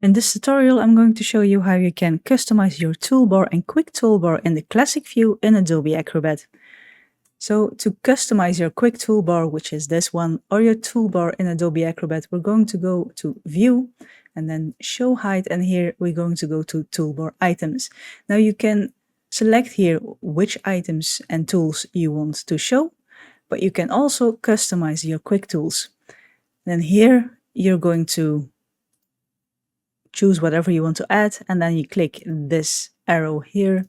In this tutorial, I'm going to show you how you can customize your toolbar and quick toolbar in the classic view in Adobe Acrobat. So to customize your quick toolbar, which is this one, or your toolbar in Adobe Acrobat, we're going to go to View and then Show Height, and here we're going to go to Toolbar Items. Now you can select here which items and tools you want to show, but you can also customize your quick tools. Then here you're going to choose whatever you want to add, and then you click this arrow here.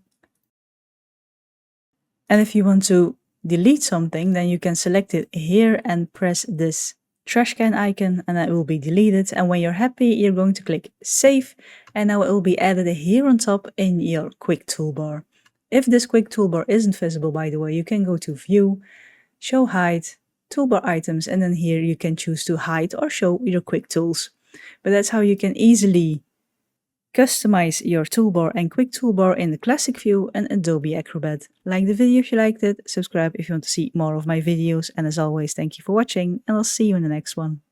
And if you want to delete something, then you can select it here and press this trash can icon, and it will be deleted. And when you're happy, you're going to click Save, and now it will be added here on top in your quick toolbar. If this quick toolbar isn't visible, by the way, you can go to View, Show Height, Toolbar Items, and then here you can choose to hide or show your quick tools. But that's how you can easily customize your toolbar and quick toolbar in the classic view in Adobe Acrobat. Like the video if you liked it, subscribe if you want to see more of my videos, and as always, thank you for watching, and I'll see you in the next one.